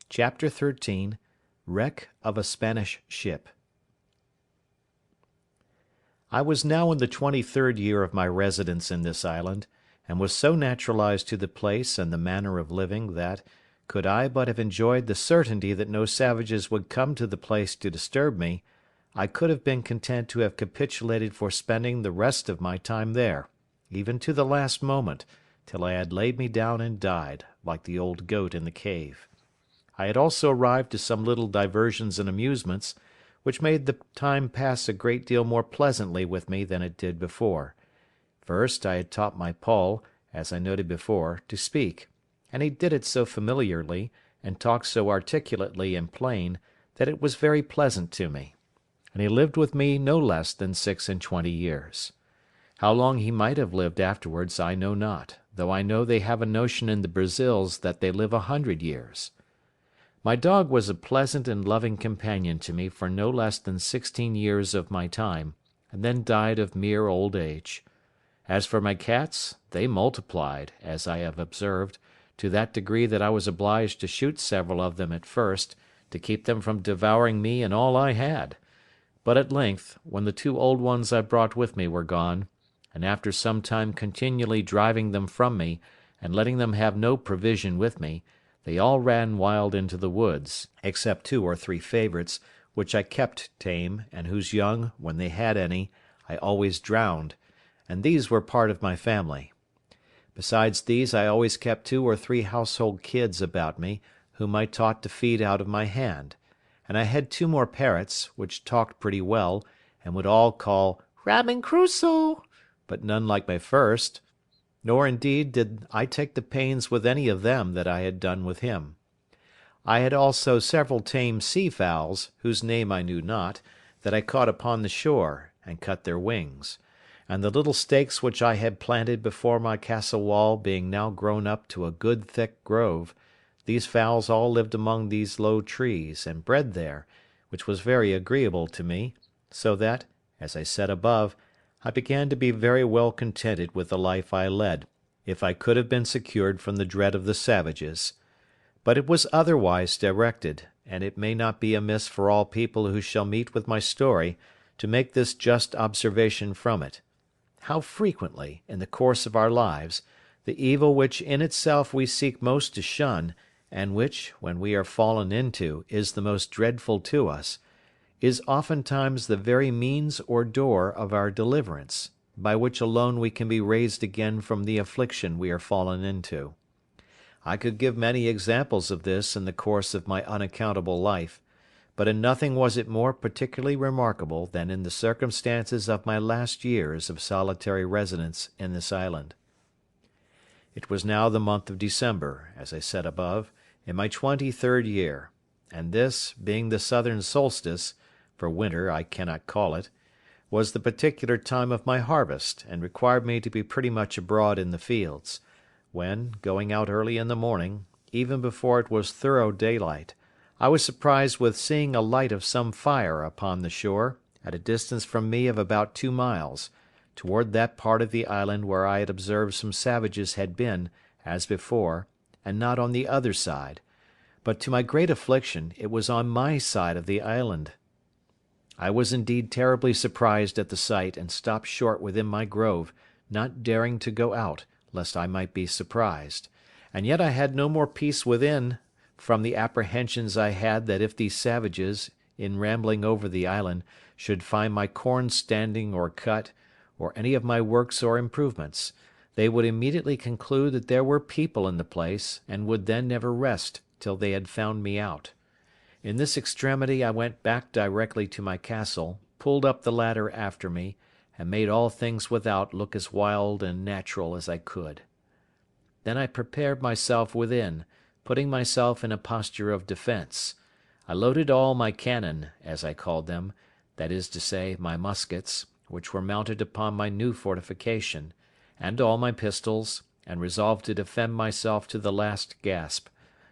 Chapter 13. Wreck of a Spanish Ship. I was now in the 23rd year of my residence in this island, and was so naturalized to the place and the manner of living that, could I but have enjoyed the certainty that no savages would come to the place to disturb me, I could have been content to have capitulated for spending the rest of my time there, even to the last moment, till I had laid me down and died, like the old goat in the cave. I had also arrived to some little diversions and amusements, which made the time pass a great deal more pleasantly with me than it did before. First, I had taught my Paul, as I noted before, to speak, and he did it so familiarly, and talked so articulately and plain, that it was very pleasant to me; and he lived with me no less than 26 years. How long he might have lived afterwards I know not, though I know they have a notion in the Brazils that they live 100 years. My dog was a pleasant and loving companion to me for no less than 16 years of my time, and then died of mere old age. As for my cats, they multiplied, as I have observed, to that degree that I was obliged to shoot several of them at first, to keep them from devouring me and all I had; but at length, when the 2 old ones I brought with me were gone, and after some time continually driving them from me, and letting them have no provision with me, they all ran wild into the woods, except 2 or 3 favourites, which I kept tame, and whose young, when they had any, I always drowned, and these were part of my family. Besides these I always kept 2 or 3 household kids about me, whom I taught to feed out of my hand; and I had 2 more parrots, which talked pretty well, and would all call "Robin Crusoe," but none like my first; nor indeed did I take the pains with any of them that I had done with him. I had also several tame sea fowls, whose name I knew not, that I caught upon the shore, and cut their wings; and the little stakes which I had planted before my castle wall being now grown up to a good thick grove, these fowls all lived among these low trees, and bred there, which was very agreeable to me, so that, as I said above, I began to be very well contented with the life I led, if I could have been secured from the dread of the savages. But it was otherwise directed, and it may not be amiss for all people who shall meet with my story to make this just observation from it: how frequently, in the course of our lives, the evil which in itself we seek most to shun, and which, when we are fallen into, is the most dreadful to us, is oftentimes the very means or door of our deliverance, by which alone we can be raised again from the affliction we are fallen into. I could give many examples of this in the course of my unaccountable life, but in nothing was it more particularly remarkable than in the circumstances of my last years of solitary residence in this island. It was now the month of December, as I said above, in my 23rd year, and this, being the southern solstice, for winter I cannot call it, was the particular time of my harvest, and required me to be pretty much abroad in the fields, when, going out early in the morning, even before it was thorough daylight, I was surprised with seeing a light of some fire upon the shore, at a distance from me of about 2 miles, toward that part of the island where I had observed some savages had been, as before, and not on the other side; but to my great affliction it was on my side of the island. I was indeed terribly surprised at the sight, and stopped short within my grove, not daring to go out, lest I might be surprised; and yet I had no more peace within, from the apprehensions I had that if these savages, in rambling over the island, should find my corn standing or cut, or any of my works or improvements, they would immediately conclude that there were people in the place, and would then never rest till they had found me out. In this extremity I went back directly to my castle, pulled up the ladder after me, and made all things without look as wild and natural as I could. Then I prepared myself within, putting myself in a posture of defence. I loaded all my cannon, as I called them, that is to say, my muskets, which were mounted upon my new fortification, and all my pistols, and resolved to defend myself to the last gasp,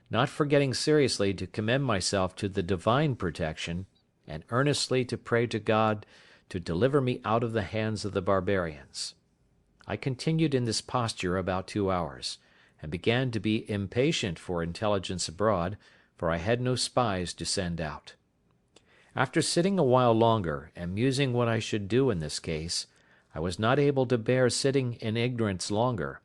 not forgetting seriously to commend myself to the divine protection, and earnestly to pray to God to deliver me out of the hands of the barbarians. I continued in this posture about 2 hours, and began to be impatient for intelligence abroad, for I had no spies to send out. After sitting a while longer, and musing what I should do in this case, I was not able to bear sitting in ignorance longer;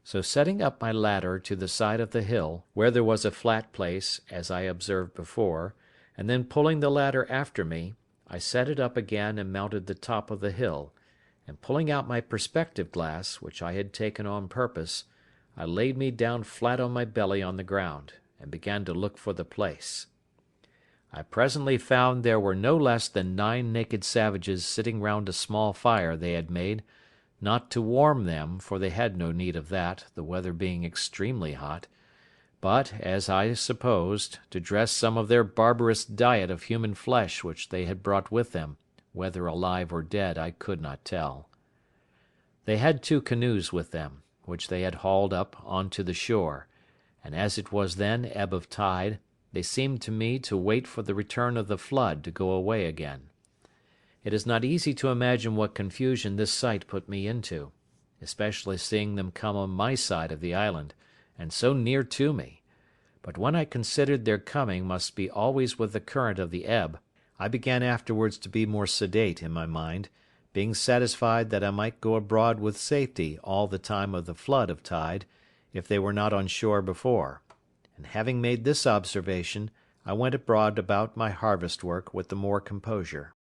so setting up my ladder to the side of the hill, where there was a flat place, as I observed before, and then pulling the ladder after me, I set it up again and mounted the top of the hill, and pulling out my perspective glass, which I had taken on purpose, I laid me down flat on my belly on the ground, and began to look for the place. I presently found there were no less than 9 naked savages sitting round a small fire they had made, not to warm them, for they had no need of that, the weather being extremely hot, but, as I supposed, to dress some of their barbarous diet of human flesh which they had brought with them, whether alive or dead I could not tell. They had 2 canoes with them, which they had hauled up on to the shore, and as it was then ebb of tide, they seemed to me to wait for the return of the flood to go away again. It is not easy to imagine what confusion this sight put me into, especially seeing them come on my side of the island, and so near to me; but when I considered their coming must be always with the current of the ebb, I began afterwards to be more sedate in my mind, being satisfied that I might go abroad with safety all the time of the flood of tide, if they were not on shore before; and having made this observation, I went abroad about my harvest work with the more composure.